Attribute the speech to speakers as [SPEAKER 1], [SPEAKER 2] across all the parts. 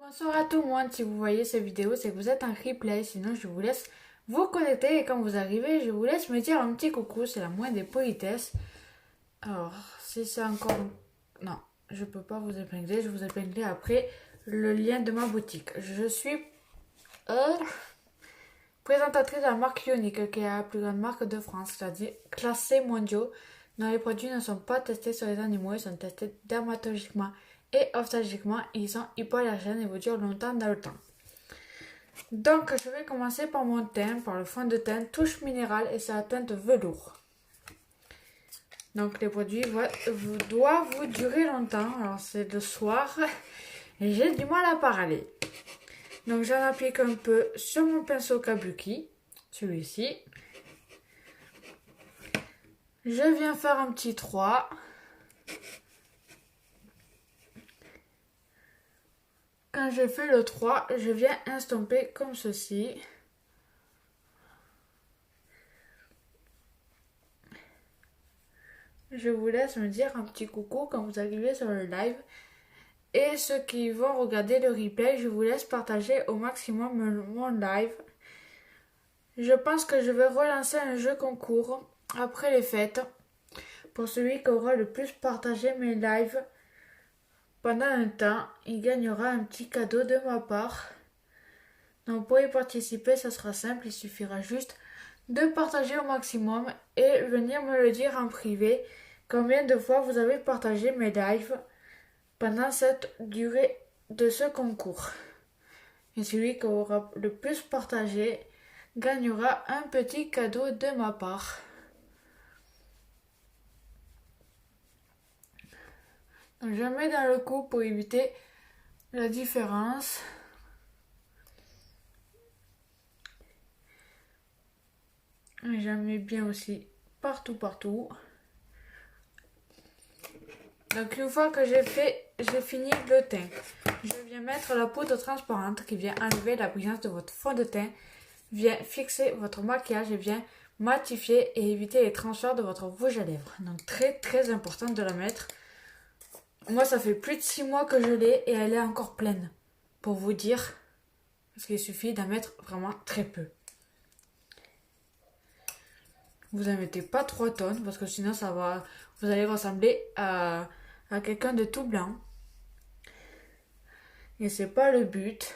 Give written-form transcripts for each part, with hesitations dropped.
[SPEAKER 1] Bonsoir à tout le monde, si vous voyez cette vidéo, c'est que vous êtes en replay, sinon je vous laisse vous connecter et quand vous arrivez, je vous laisse me dire un petit coucou, c'est la moindre des politesses. Alors, si c'est encore... Non, je peux pas vous épingler, je vous épingler après le lien de ma boutique. Je suis présentatrice de la marque Ionic, qui est la plus grande marque de France, c'est-à-dire classée mondiaux, dont les produits ne sont pas testés sur les animaux, ils sont testés dermatologiquement et ophtalmiquement, ils sont hypoallergènes et vous durent longtemps dans le temps. Donc, je vais commencer par mon teint, par le fond de teint touche minérale et c'est la teinte velours. Donc, les produits doivent vous durer longtemps. Alors, c'est le soir et j'ai du mal à parler. Donc, j'en applique un peu sur mon pinceau kabuki, celui-ci. Je viens faire un petit 3. Quand j'ai fait le 3, je viens estomper comme ceci. Je vous laisse me dire un petit coucou quand vous arrivez sur le live. Et ceux qui vont regarder le replay, je vous laisse partager au maximum mon live. Je pense que je vais relancer un jeu concours après les fêtes. Pour celui qui aura le plus partagé mes lives pendant un temps, il gagnera un petit cadeau de ma part. Donc pour y participer, ça sera simple, il suffira juste de partager au maximum et venir me le dire en privé combien de fois vous avez partagé mes lives pendant cette durée de ce concours. Et celui qui aura le plus partagé gagnera un petit cadeau de ma part. Donc je mets dans le coup pour éviter la différence. Et j'en mets bien aussi partout. Donc une fois que j'ai fini le teint, je viens mettre la poudre transparente qui vient enlever la brillance de votre fond de teint, vient fixer votre maquillage et vient matifier et éviter les transferts de votre rouge à lèvres. Donc très important de la mettre. Moi ça fait plus de 6 mois que je l'ai et elle est encore pleine. Pour vous dire, parce qu'il suffit d'en mettre vraiment très peu. Vous en mettez pas 3 tonnes parce que sinon vous allez ressembler à quelqu'un de tout blanc. Et c'est pas le but.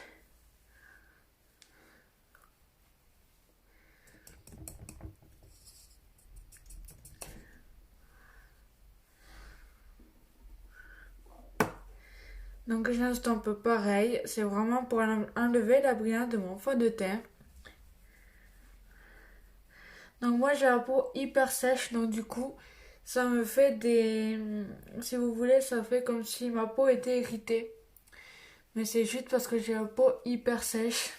[SPEAKER 1] Donc j'estompe pareil. C'est vraiment pour enlever la brillance de mon fond de teint. Donc moi j'ai la peau hyper sèche. Donc du coup ça me fait des... Si vous voulez, ça fait comme si ma peau était irritée. Mais c'est juste parce que j'ai la peau hyper sèche.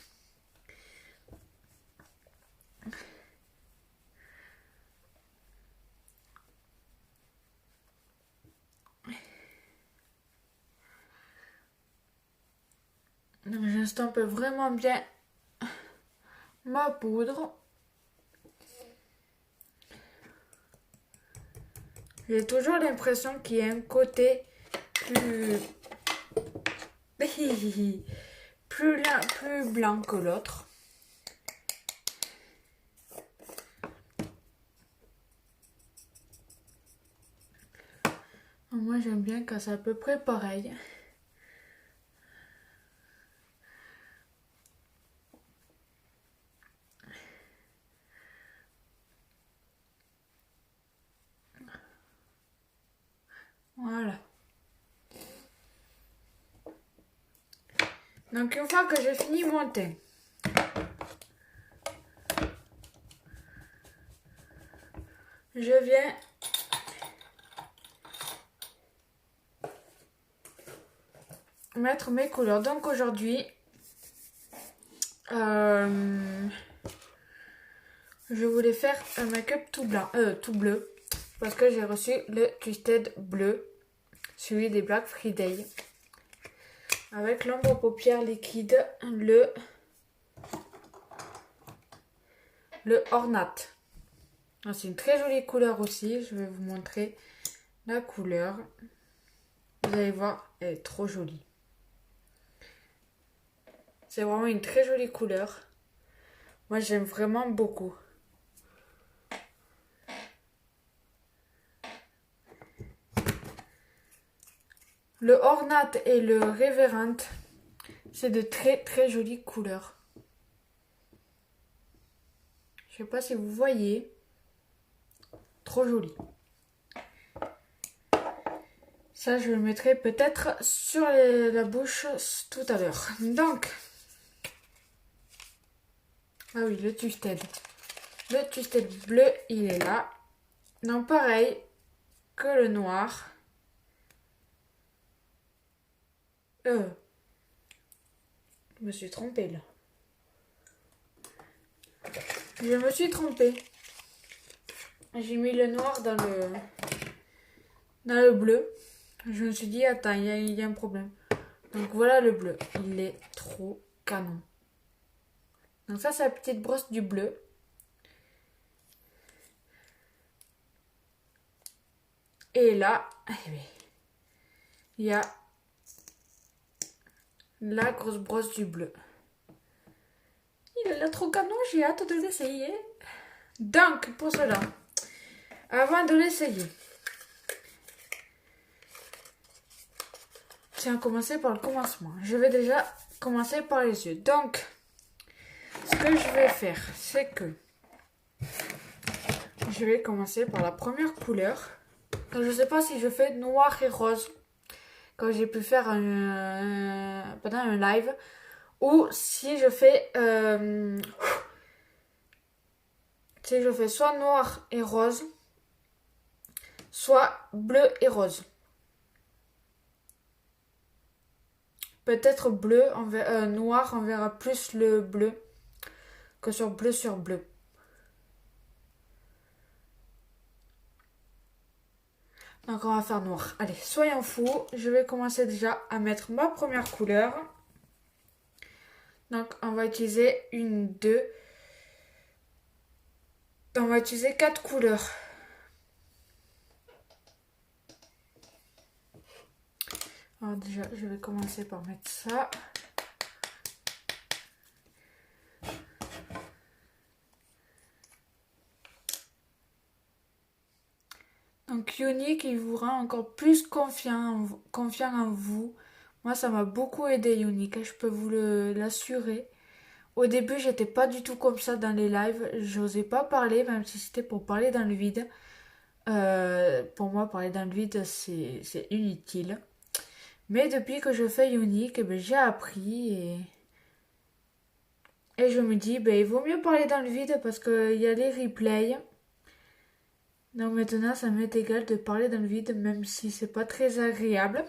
[SPEAKER 1] Donc j'estompe vraiment bien ma poudre. J'ai toujours l'impression qu'il y a un côté plus blanc que l'autre. Moi j'aime bien quand c'est à peu près pareil. Voilà. Donc une fois que j'ai fini mon teint, je viens mettre mes couleurs. Donc aujourd'hui, je voulais faire un make-up tout bleu, parce que j'ai reçu le Twisted bleu, celui des Black Friday, avec l'ombre aux paupières liquide, le Ornat. C'est une très jolie couleur aussi, je vais vous montrer la couleur. Vous allez voir, elle est trop jolie. C'est vraiment une très jolie couleur. Moi, j'aime vraiment beaucoup. Le Ornate et le Reverend, c'est de très très jolies couleurs. Je sais pas si vous voyez. Trop joli. Ça, je le mettrai peut-être sur la bouche tout à l'heure. Donc, ah oui, le Twisted. Le Twisted bleu, il est là. Non, pareil que le noir. Je me suis trompée là. Je me suis trompée. J'ai mis le noir dans le bleu. Je me suis dit, attends, il y a un problème. Donc voilà le bleu. Il est trop canon. Donc ça, c'est la petite brosse du bleu. Et là, il y a la grosse brosse du bleu. Il est là trop canon, j'ai hâte de l'essayer. Donc, pour cela, avant de l'essayer, tiens, commencer par le commencement. Je vais déjà commencer par les yeux. Donc, ce que je vais faire, c'est que je vais commencer par la première couleur. Donc, je ne sais pas si je fais noir et rose, comme j'ai pu faire pendant un live, ou si je fais soit noir et rose, soit bleu et rose. Peut-être noir, on verra plus le bleu que sur bleu. Donc on va faire noir. Allez, soyons fous. Je vais commencer déjà à mettre ma première couleur. Donc on va utiliser on va utiliser 4 couleurs. Alors déjà, je vais commencer par mettre ça. Donc Unique, il vous rend encore plus confiant en vous. Moi, ça m'a beaucoup aidé Unique, je peux vous l'assurer. Au début, j'étais pas du tout comme ça dans les lives. J'osais pas parler, même si c'était pour parler dans le vide. Pour moi, parler dans le vide, c'est inutile. Mais depuis que je fais Unique, j'ai appris et je me dis, il vaut mieux parler dans le vide parce qu'il y a les replays. Donc maintenant, ça m'est égal de parler dans le vide, même si c'est pas très agréable.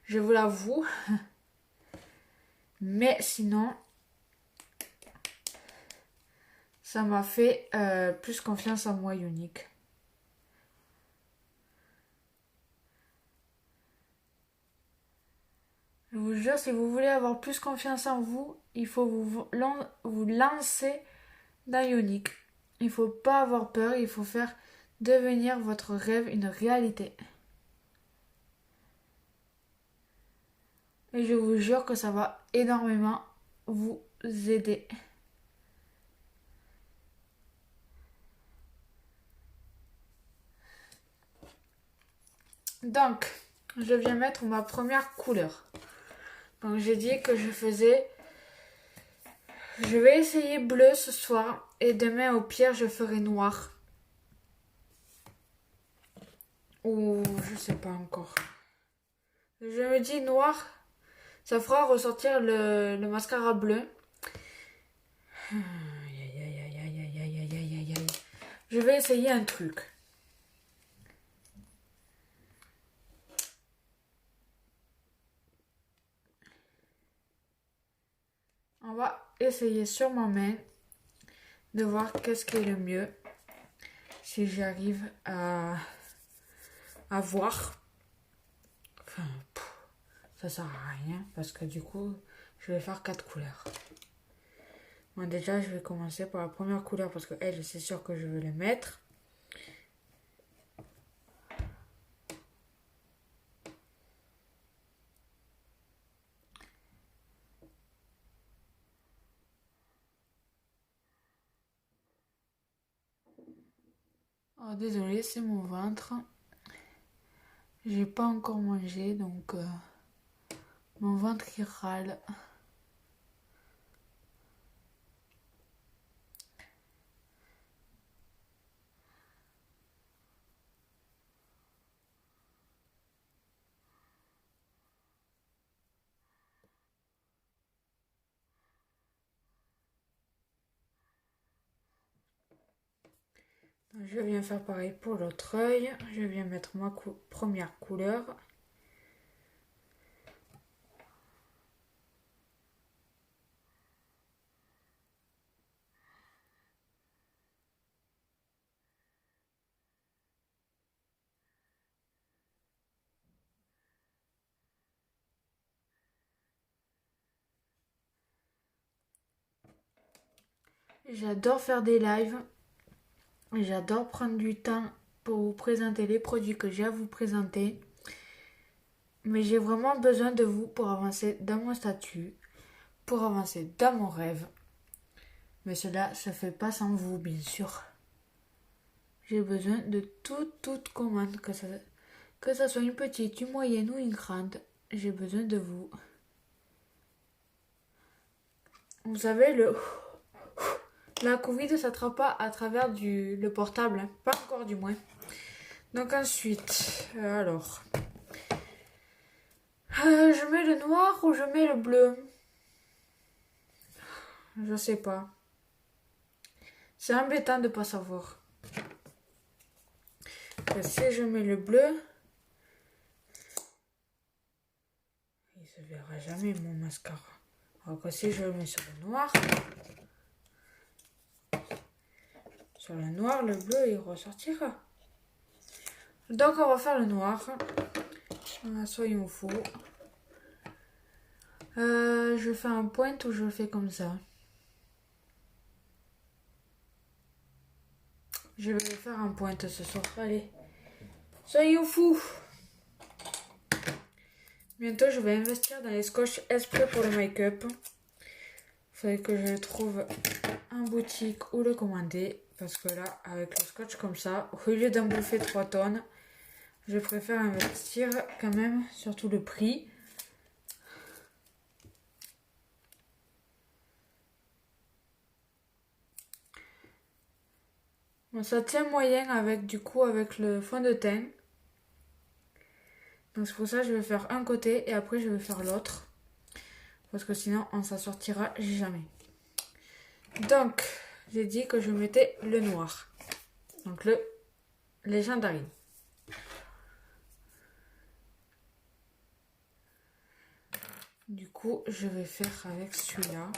[SPEAKER 1] Je vous l'avoue. Mais sinon, ça m'a fait plus confiance en moi, Unique. Je vous jure, si vous voulez avoir plus confiance en vous, il faut vous lancer dans Unique. Il ne faut pas avoir peur, il faut faire devenir votre rêve une réalité. Et je vous jure que ça va énormément vous aider. Donc, je viens mettre ma première couleur. Donc, j'ai dit que je vais essayer bleu ce soir. Et demain, au pire, je ferai noir. Ou je sais pas encore. Je me dis noir, ça fera ressortir le mascara bleu. Je vais essayer un truc. On va essayer sur ma main de voir qu'est-ce qui est le mieux. Si j'arrive à voir. Enfin, ça sert à rien parce que du coup, je vais faire 4 couleurs. Bon, déjà, je vais commencer par la première couleur parce que elle, c'est sûr que je vais la mettre. Oh, désolé, c'est mon ventre. J'ai pas encore mangé, donc mon ventre qui râle. Je viens faire pareil pour l'autre œil. Je viens mettre ma première couleur. J'adore faire des lives. J'adore prendre du temps pour vous présenter les produits que j'ai à vous présenter. Mais j'ai vraiment besoin de vous pour avancer dans mon statut, pour avancer dans mon rêve. Mais cela se fait pas sans vous, bien sûr. J'ai besoin de toute commande, que ça soit une petite, une moyenne ou une grande. J'ai besoin de vous. Vous savez, la Covid ne s'attrape pas à travers le portable, hein. Pas encore du moins. Donc ensuite, alors, je mets le noir ou je mets le bleu? Je sais pas. C'est embêtant de pas savoir. Si je mets le bleu, il se verra jamais mon mascara. Alors que si je le mets sur le noir, le bleu il ressortira. Donc on va faire le noir. Soyons fous. Je fais un point ou je le fais comme ça? Je vais faire un point ce soir. Allez. Soyons fous. Bientôt je vais investir dans les scotch exprès pour le make-up. Il faudrait que je le trouve en boutique ou le commander. Parce que là, avec le scotch comme ça, au lieu d'en bouffer 3 tonnes, je préfère investir quand même, surtout le prix. Bon, ça tient moyen avec le fond de teint. Donc c'est pour ça que je vais faire un côté et après je vais faire l'autre. Parce que sinon on s'en sortira jamais. Donc j'ai dit que je mettais le noir. Donc le Legendary. Du coup je vais faire avec celui-là.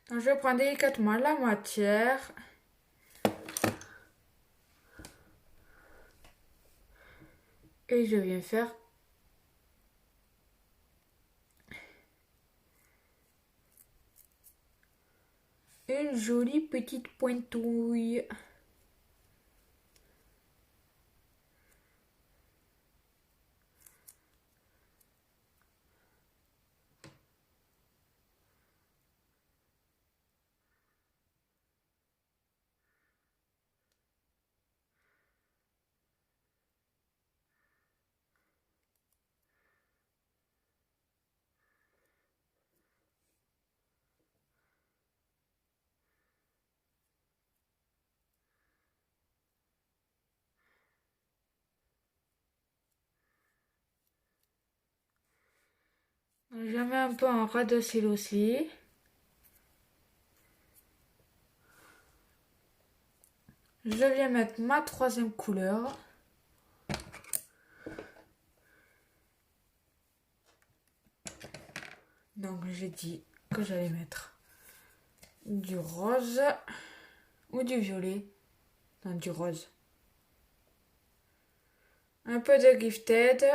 [SPEAKER 1] Donc je vais prendre délicatement la matière. Et je viens faire une jolie petite pointouille. Je mets un peu en ras de cils aussi. Je viens mettre ma troisième couleur. Donc j'ai dit que j'allais mettre du rose ou du violet. Non, du rose. Un peu de Gifted.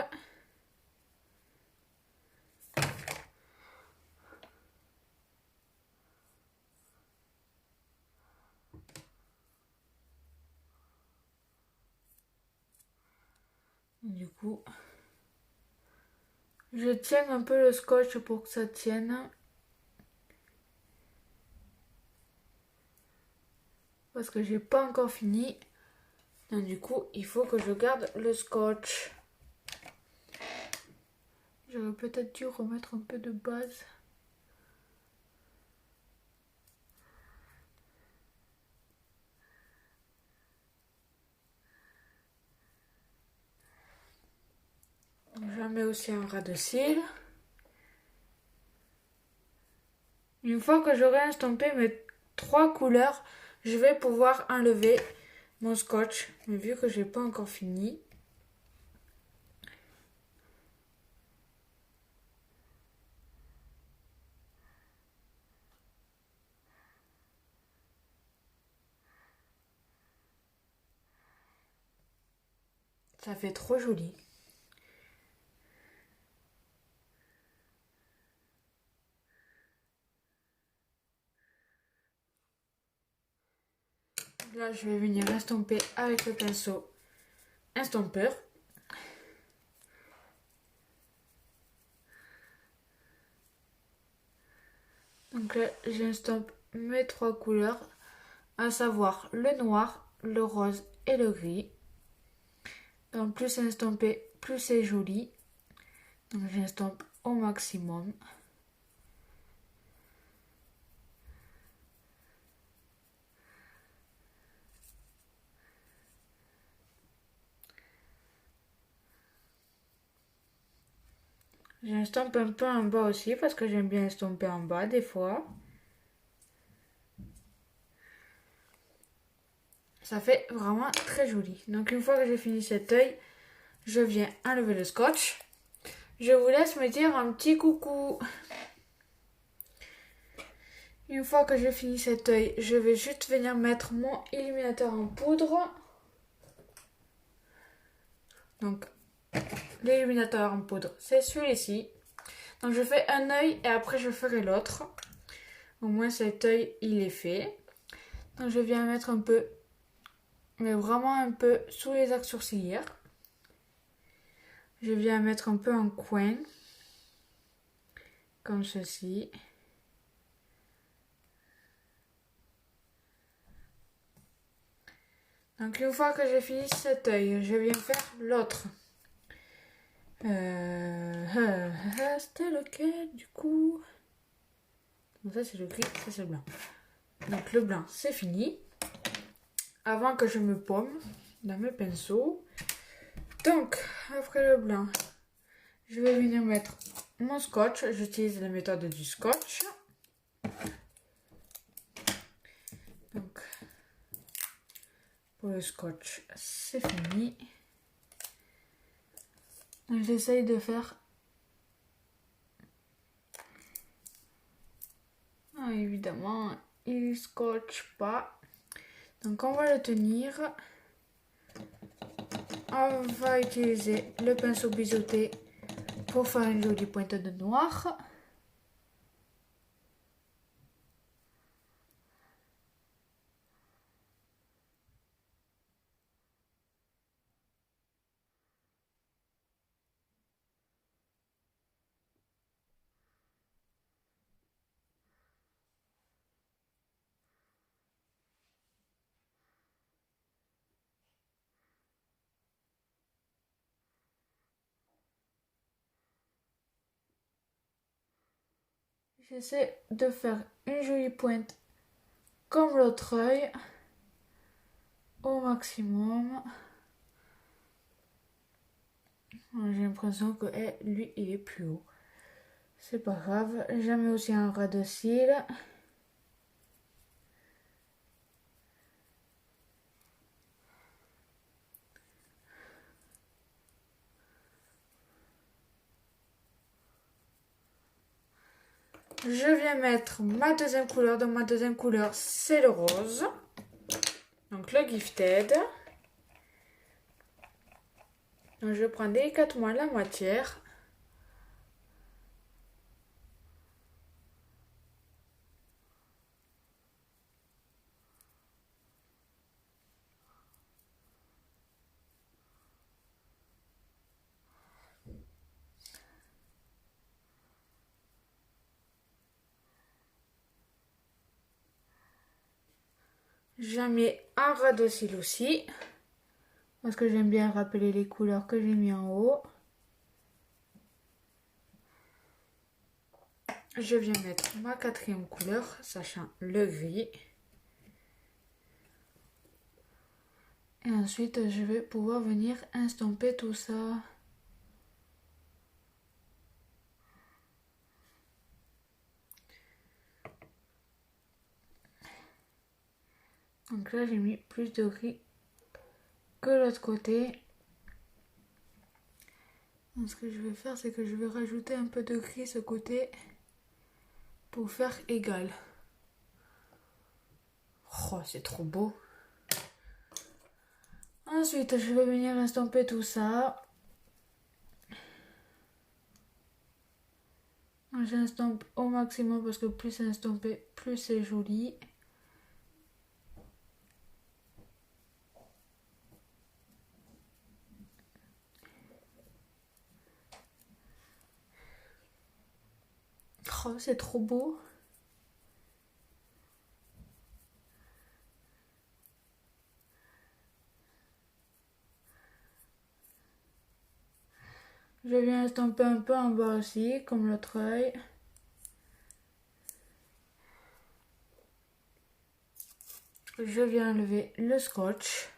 [SPEAKER 1] Du coup, je tiens un peu le scotch pour que ça tienne. parce que j'ai pas encore fini. Donc du coup, il faut que je garde le scotch. J'aurais peut-être dû remettre un peu de base. Je mets aussi un ras de cils. Une fois que j'aurai estampé mes 3 couleurs, je vais pouvoir enlever mon scotch. Mais vu que j'ai pas encore fini, ça fait trop joli. Là, je vais venir estomper avec le pinceau estompeur. Donc là, j'estompe mes 3 couleurs, à savoir le noir, le rose et le gris. Donc plus c'est estompé, plus c'est joli. Donc j'estompe au maximum. J'estompe un peu en bas aussi parce que j'aime bien estomper en bas des fois. Ça fait vraiment très joli. Donc une fois que j'ai fini cet œil, je viens enlever le scotch. Je vous laisse me dire un petit coucou. Une fois que j'ai fini cet œil, je vais juste venir mettre mon illuminateur en poudre. Donc l'illuminateur en poudre, c'est celui-ci. Donc je fais un œil et après je ferai l'autre. Au moins cet œil il est fait. Donc je viens mettre un peu, mais vraiment un peu sous les axes sourcilières. Je viens mettre un peu en coin, comme ceci. Donc une fois que j'ai fini cet œil, je viens faire l'autre. C'était lequel du coup? Bon, ça c'est le gris, ça c'est le blanc. Donc le blanc c'est fini. Avant que je me paume dans mes pinceaux. Donc après le blanc, je vais venir mettre mon scotch. J'utilise la méthode du scotch. Donc pour le scotch c'est fini. J'essaye de faire... Ah, évidemment, il scotche pas. Donc on va le tenir. On va utiliser le pinceau biseauté pour faire une jolie pointe de noir. J'essaie de faire une jolie pointe comme l'autre œil au maximum. J'ai l'impression que lui il est plus haut. C'est pas grave. Je mets aussi un ras de cils. Je viens mettre ma deuxième couleur. Donc ma deuxième couleur c'est le rose. Donc le Gifted. Donc je prends délicatement la matière. J'en mets un ras de cils aussi. Parce que j'aime bien rappeler les couleurs que j'ai mis en haut. Je viens mettre ma quatrième couleur, sachant le gris. Et ensuite, je vais pouvoir venir estomper tout ça. Donc là, j'ai mis plus de gris que l'autre côté. Donc ce que je vais faire, c'est que je vais rajouter un peu de gris ce côté pour faire égal. Oh, c'est trop beau. Ensuite, je vais venir estomper tout ça. J'estompe au maximum parce que plus c'est estompé, plus c'est joli. Oh, c'est trop beau. Je viens estomper un peu en bas aussi, comme l'autre œil. Je viens enlever le scotch.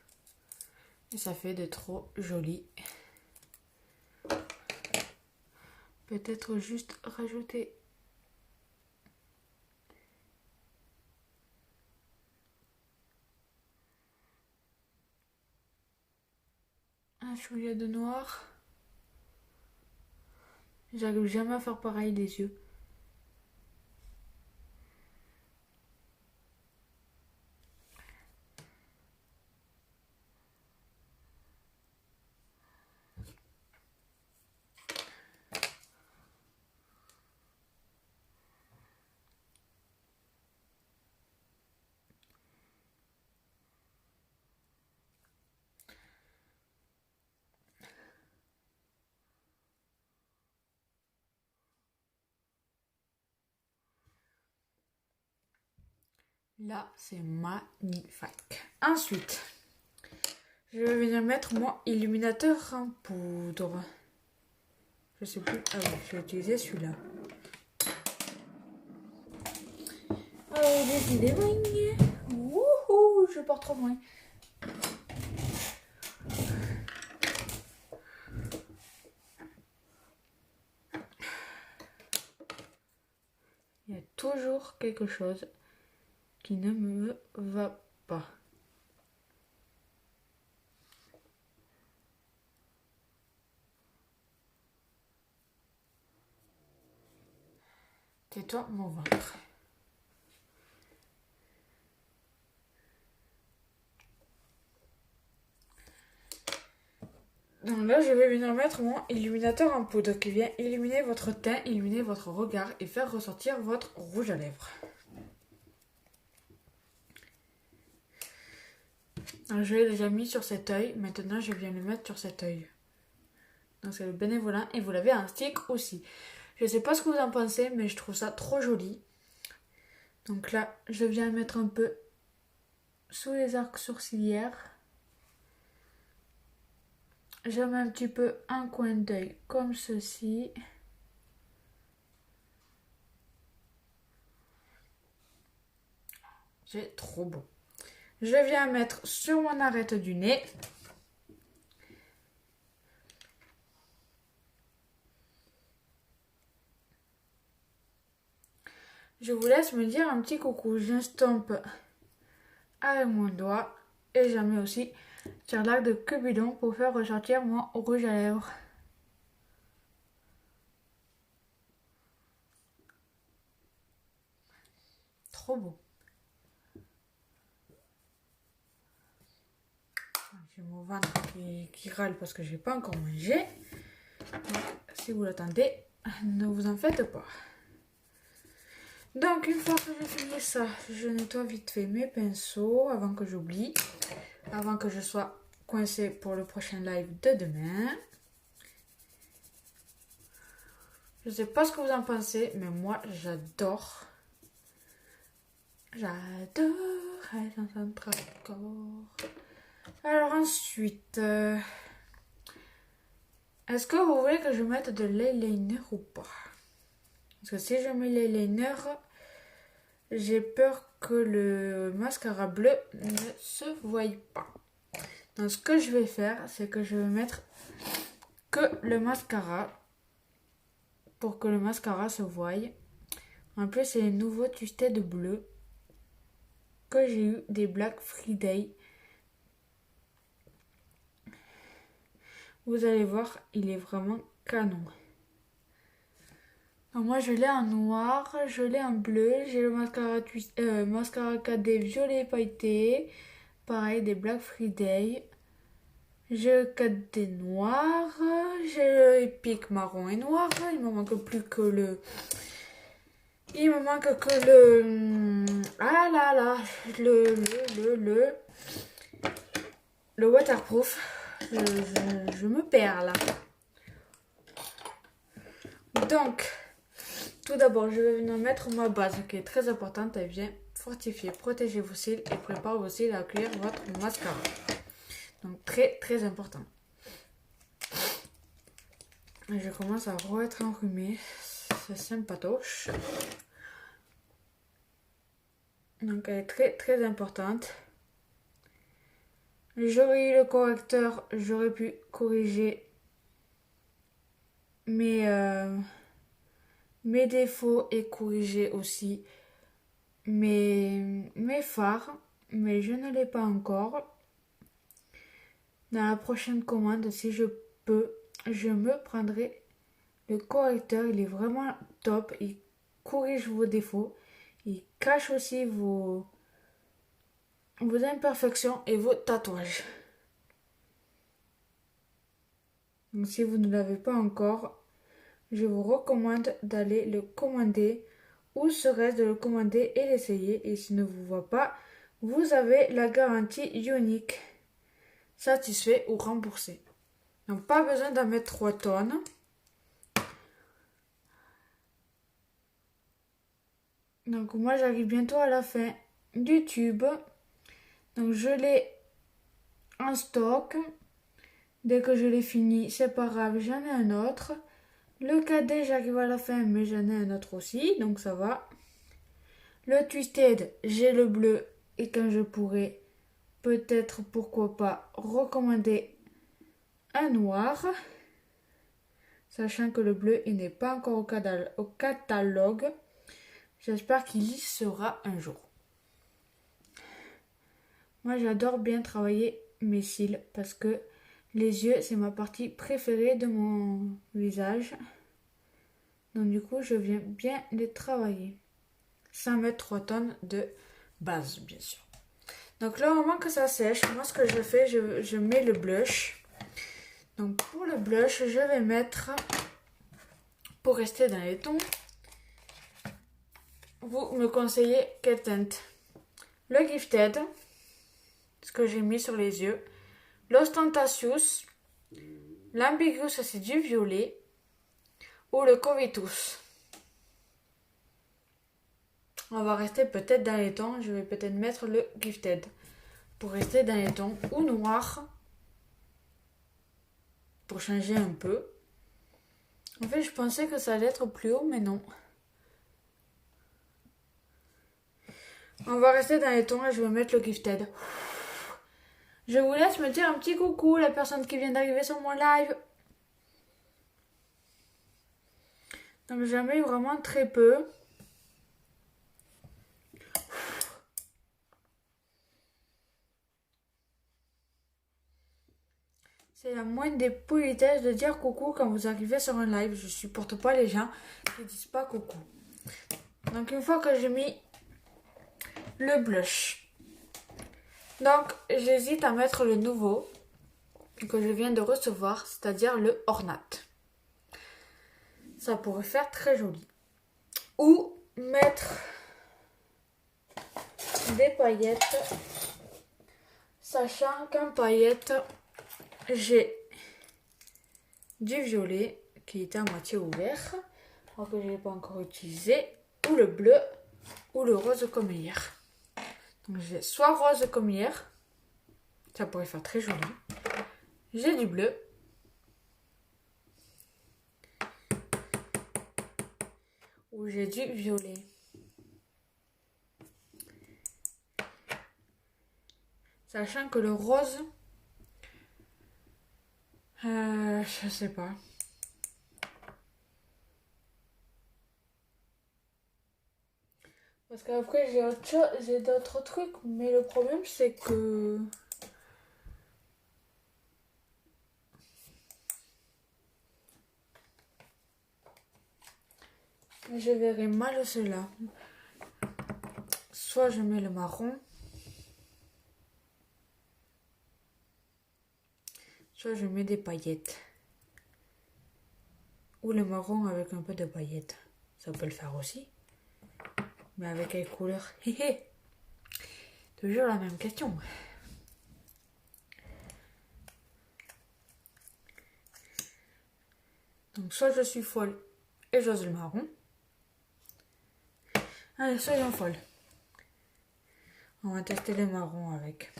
[SPEAKER 1] Et ça fait de trop joli. Peut-être juste rajouter un chouïa de noir. J'arrive jamais à faire pareil les yeux. Là, c'est magnifique. Ensuite, je vais venir mettre mon illuminateur en poudre. Je sais plus. Ah oui, je vais utiliser celui-là. Décidément. Wouhou, je pars trop loin. Il y a toujours quelque chose qui ne me va pas. Tais-toi, mon ventre. Donc là, je vais venir mettre mon illuminateur en poudre qui vient illuminer votre teint, illuminer votre regard et faire ressortir votre rouge à lèvres. Alors, je l'ai déjà mis sur cet œil. Maintenant, je viens le mettre sur cet œil. Donc c'est le bénévolat et vous l'avez un stick aussi. Je ne sais pas ce que vous en pensez, mais je trouve ça trop joli. Donc là, je viens mettre un peu sous les arcs sourcilières. Je mets un petit peu un coin d'œil comme ceci. C'est trop beau. Je viens mettre sur mon arête du nez. Je vous laisse me dire un petit coucou. J'estompe avec mon doigt et j'en mets aussi sur l'arc de Cupidon pour faire ressortir mon rouge à lèvres. Trop beau. J'ai mon ventre qui râle parce que j'ai pas encore mangé. Donc, si vous l'attendez, ne vous en faites pas. Donc une fois que j'ai fini ça, je nettoie vite fait mes pinceaux avant que j'oublie. Avant que je sois coincée pour le prochain live de demain. Je sais pas ce que vous en pensez, mais moi j'adore. J'adore. Allez, concentre encore. Alors ensuite, est-ce que vous voulez que je mette de l'eyeliner ou pas? Parce que si je mets l'eyeliner, j'ai peur que le mascara bleu ne se voie pas. Donc ce que je vais faire, c'est que je vais mettre que le mascara pour que le mascara se voie. En plus, c'est les nouveaux Twisted bleu que j'ai eu des Black Friday. Vous allez voir, il est vraiment canon. Donc moi, je l'ai en noir, je l'ai en bleu, j'ai le mascara cadet violet pailleté. Pareil, des Black Friday. J'ai le cadet noir, j'ai le Epic marron et noir. Il me manque plus que le... Il me manque que le... Ah là là, le waterproof. Je me perds là. Donc, tout d'abord, je vais venir mettre ma base qui est très importante. Elle vient fortifier, protéger vos cils et prépare vos cils à accueillir votre mascara. Donc, très très important. Je commence à être enrhumée. C'est sympatoche. Donc, elle est très très importante. J'aurais eu le correcteur, j'aurais pu corriger mes défauts et corriger aussi mes fards, mais je ne l'ai pas encore. Dans la prochaine commande, si je peux, je me prendrai le correcteur. Il est vraiment top, il corrige vos défauts, il cache aussi vos imperfections et vos tatouages. Donc si vous ne l'avez pas encore, je vous recommande d'aller le commander ou serait-ce de le commander et l'essayer. Et s'il ne vous voit pas, vous avez la garantie unique, satisfait ou remboursé. Donc pas besoin d'en mettre 3 tonnes. Donc moi j'arrive bientôt à la fin du tube. Donc je l'ai en stock. Dès que je l'ai fini, c'est pas grave, j'en ai un autre. Le cadet, j'arrive à la fin, mais j'en ai un autre aussi, donc ça va. Le Twisted, j'ai le bleu et quand je pourrai, peut-être, pourquoi pas, recommander un noir. Sachant que le bleu, il n'est pas encore au catalogue. J'espère qu'il y sera un jour. Moi, j'adore bien travailler mes cils parce que les yeux, c'est ma partie préférée de mon visage. Donc du coup, je viens bien les travailler. Sans mettre 3 tonnes de base, bien sûr. Donc là, au moment que ça sèche, moi, ce que je fais, je mets le blush. Donc pour le blush, je vais mettre, pour rester dans les tons, vous me conseillez quelle teinte? Le Gifted, ce que j'ai mis sur les yeux. L'Ostentatious, l'Ambiguous, c'est du violet, ou le Covitus. On va rester peut-être dans les tons, je vais peut-être mettre le Gifted pour rester dans les tons, ou noir, pour changer un peu. En fait, je pensais que ça allait être plus haut, mais non. On va rester dans les tons et je vais mettre le Gifted. Je vous laisse me dire un petit coucou, la personne qui vient d'arriver sur mon live. Donc j'en mets vraiment très peu. C'est la moindre des politesses de dire coucou quand vous arrivez sur un live. Je supporte pas les gens qui disent pas coucou. Donc une fois que j'ai mis le blush, donc j'hésite à mettre le nouveau que je viens de recevoir, c'est-à-dire le Ornat. Ça pourrait faire très joli. Ou mettre des paillettes, sachant qu'en paillettes, j'ai du violet qui est à moitié ouvert, alors que je n'ai pas encore utilisé, ou le bleu, ou le rose comme hier. Donc j'ai soit rose comme hier. Ça pourrait faire très joli. J'ai du bleu. Ou j'ai du violet. Sachant que le rose, je sais pas. Parce qu'après j'ai d'autres trucs, mais le problème c'est que je verrai mal cela. Soit je mets le marron, soit je mets des paillettes. Ou le marron avec un peu de paillettes. Ça peut le faire aussi. Mais avec quelle couleur? Toujours la même question. Donc soit je suis folle et j'ose le marron. Allez, soyons folles. On va tester le marron avec.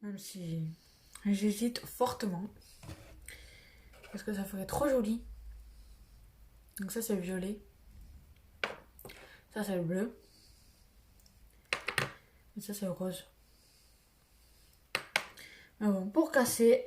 [SPEAKER 1] Même si j'hésite fortement. Parce que ça ferait trop joli. Donc ça c'est le violet. Ça c'est le bleu. Et ça c'est le rose. Mais bon, pour casser,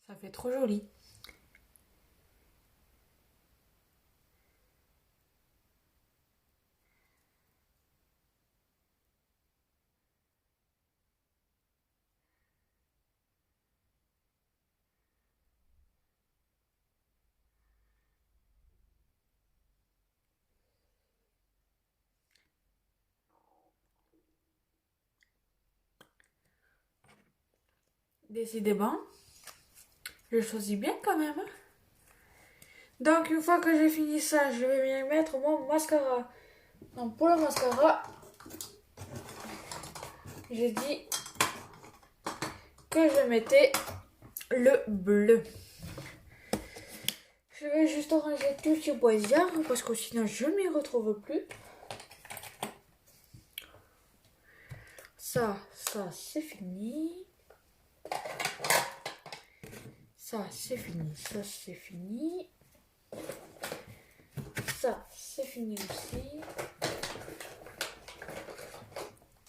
[SPEAKER 1] ça fait trop joli. Décidément, je choisis bien quand même. Donc une fois que j'ai fini ça, je vais bien mettre mon mascara. Donc pour le mascara, j'ai dit que je mettais le bleu. Je vais juste ranger tout ce boisière parce que sinon je m'y retrouve plus. Ça c'est fini. Ça c'est fini, ça c'est fini. Ça c'est fini aussi.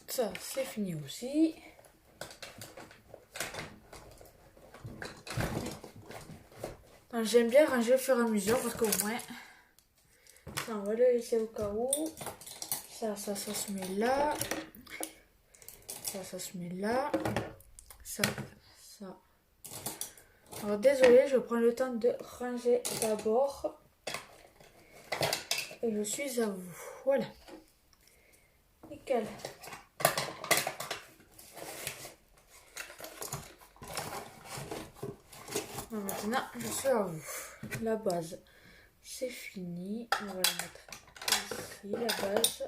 [SPEAKER 1] Ça c'est fini aussi. J'aime bien ranger au fur et à mesure parce qu'au moins ça, on va le laisser au cas où. Ça se met là. Ça se met là. Ça. Alors désolé, je prends le temps de ranger d'abord. Et je suis à vous. Voilà. Nickel. Bon, maintenant, je suis à vous. La base, c'est fini. On va la mettre ici, la base.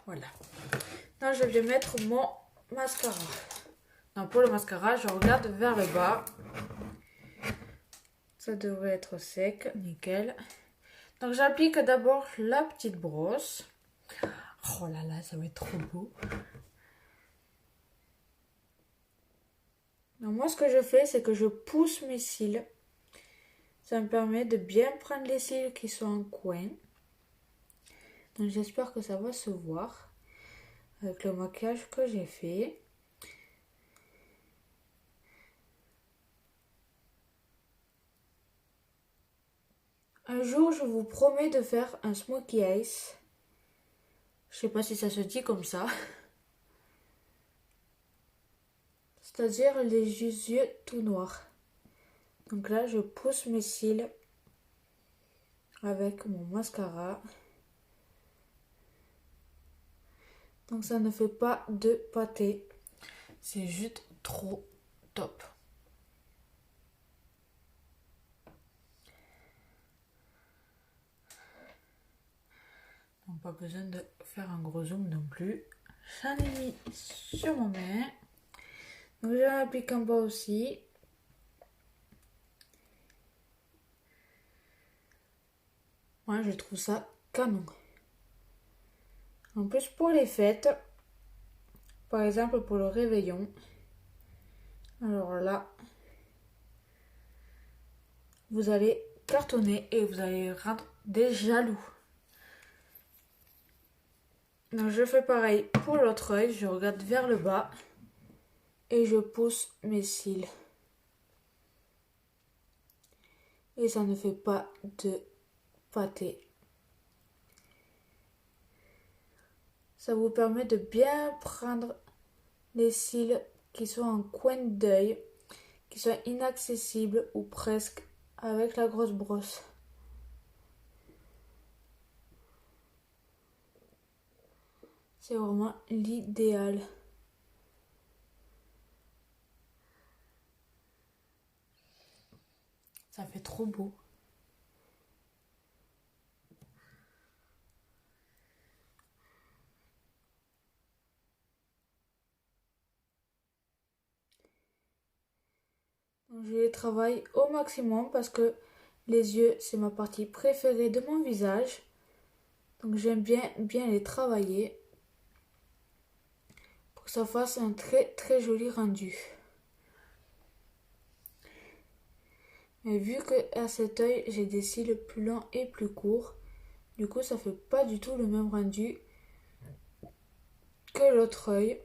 [SPEAKER 1] Voilà. Maintenant, je vais mettre mon mascara. Donc, pour le mascara, je regarde vers le bas. Ça devrait être sec, nickel. Donc, j'applique d'abord la petite brosse. Oh là là, ça va être trop beau. Donc, moi, ce que je fais, c'est que je pousse mes cils. Ça me permet de bien prendre les cils qui sont en coin. Donc, j'espère que ça va se voir avec le maquillage que j'ai fait. Un jour, je vous promets de faire un smokey eyes. Je sais pas si ça se dit comme ça. C'est-à-dire les yeux tout noirs. Donc là, je pousse mes cils avec mon mascara. Donc ça ne fait pas de pâté. C'est juste trop top. Donc pas besoin de faire un gros zoom non plus. J'en ai mis sur ma main. Donc j'en applique en bas aussi. Moi je trouve ça canon. En plus pour les fêtes, par exemple pour le réveillon, alors là, vous allez cartonner et vous allez rendre des jaloux. Donc je fais pareil pour l'autre œil, je regarde vers le bas et je pousse mes cils. Et ça ne fait pas de pâté. Ça vous permet de bien prendre les cils qui sont en coin d'œil, qui sont inaccessibles ou presque avec la grosse brosse. C'est vraiment l'idéal. Ça fait trop beau. Je les travaille au maximum parce que les yeux, c'est ma partie préférée de mon visage. Donc j'aime bien les travailler pour que ça fasse un très joli rendu. Mais vu que à cet œil, j'ai des cils plus longs et plus courts, du coup ça fait pas du tout le même rendu que l'autre œil.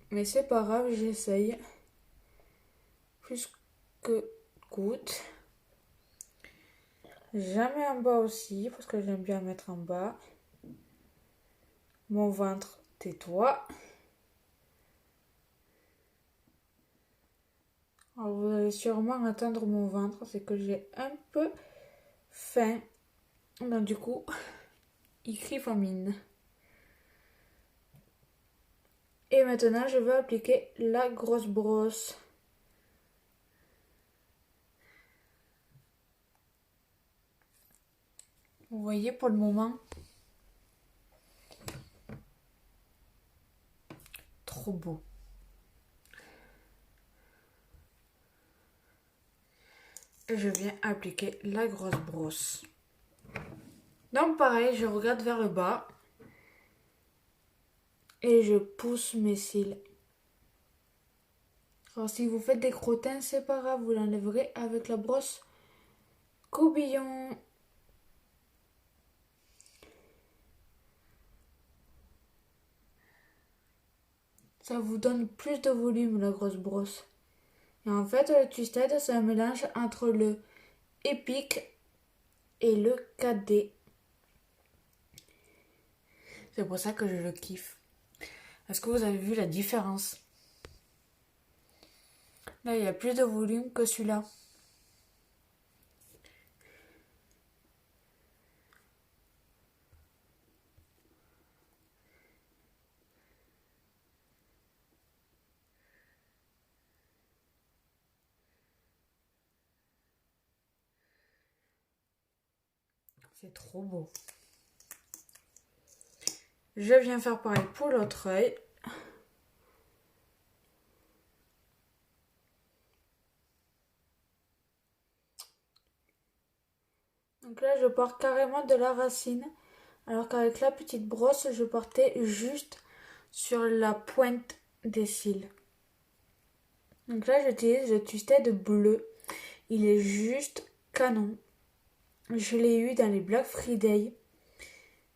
[SPEAKER 1] Mais c'est pas grave, j'essaye. Plus que coûte. Jamais en bas aussi, parce que j'aime bien mettre en bas. Mon ventre, tais-toi. Alors vous allez sûrement atteindre mon ventre, c'est que j'ai un peu faim. Donc du coup, il crie famine. Et maintenant, je vais appliquer la grosse brosse. Vous voyez pour le moment, trop beau. Et je viens appliquer la grosse brosse. Donc pareil, je regarde vers le bas. Et je pousse mes cils. Alors si vous faites des crottins, c'est pas grave, vous l'enlèverez avec la brosse coubillon. Ça vous donne plus de volume la grosse brosse. Et en fait, le Twisted, c'est un mélange entre le Epic et le KD. C'est pour ça que je le kiffe. Est-ce que vous avez vu la différence? Là, il y a plus de volume que celui-là. C'est trop beau. Je viens faire pareil pour l'autre œil. Donc là, je pars carrément de la racine. Alors qu'avec la petite brosse, je partais juste sur la pointe des cils. Donc là, j'utilise le Twisted bleu. Il est juste canon. Je l'ai eu dans les Black Friday.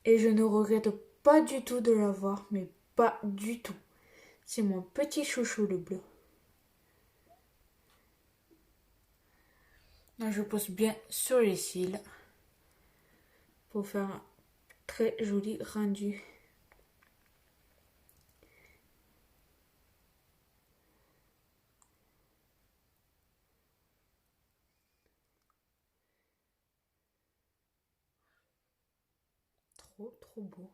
[SPEAKER 1] Et je ne regrette pas du tout de l'avoir. Mais pas du tout. C'est mon petit chouchou le bleu. Là, je pose bien sur les cils. Pour faire très joli rendu. Trop beau.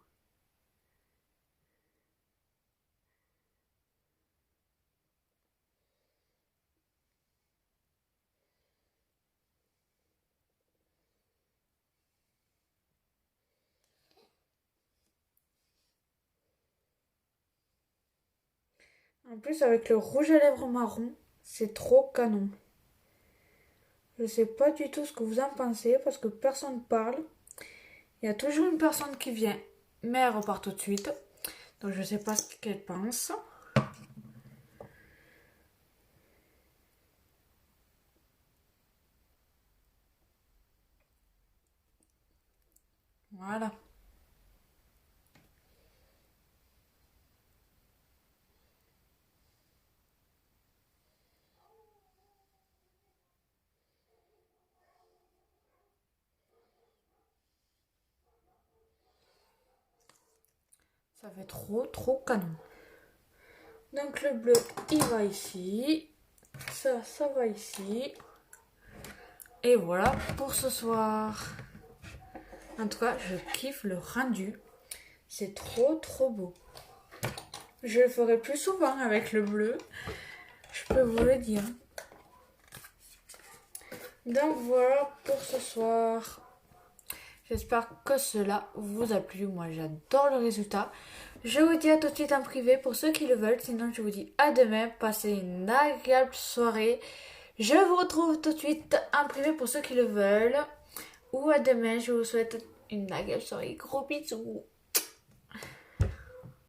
[SPEAKER 1] En plus, avec le rouge à lèvres marron, c'est trop canon. Je sais pas du tout ce que vous en pensez parce que personne parle. Il y a toujours une personne qui vient, mais elle repart tout de suite. Donc je sais pas ce qu'elle pense. Voilà. Ça fait trop canon. Donc le bleu, il va ici. Ça va ici. Et voilà pour ce soir. En tout cas, je kiffe le rendu. C'est trop beau. Je le ferai plus souvent avec le bleu. Je peux vous le dire. Donc voilà pour ce soir. J'espère que cela vous a plu. Moi, j'adore le résultat. Je vous dis à tout de suite en privé pour ceux qui le veulent. Sinon, je vous dis à demain. Passez une agréable soirée. Je vous retrouve tout de suite en privé pour ceux qui le veulent. Ou à demain. Je vous souhaite une agréable soirée. Gros bisous.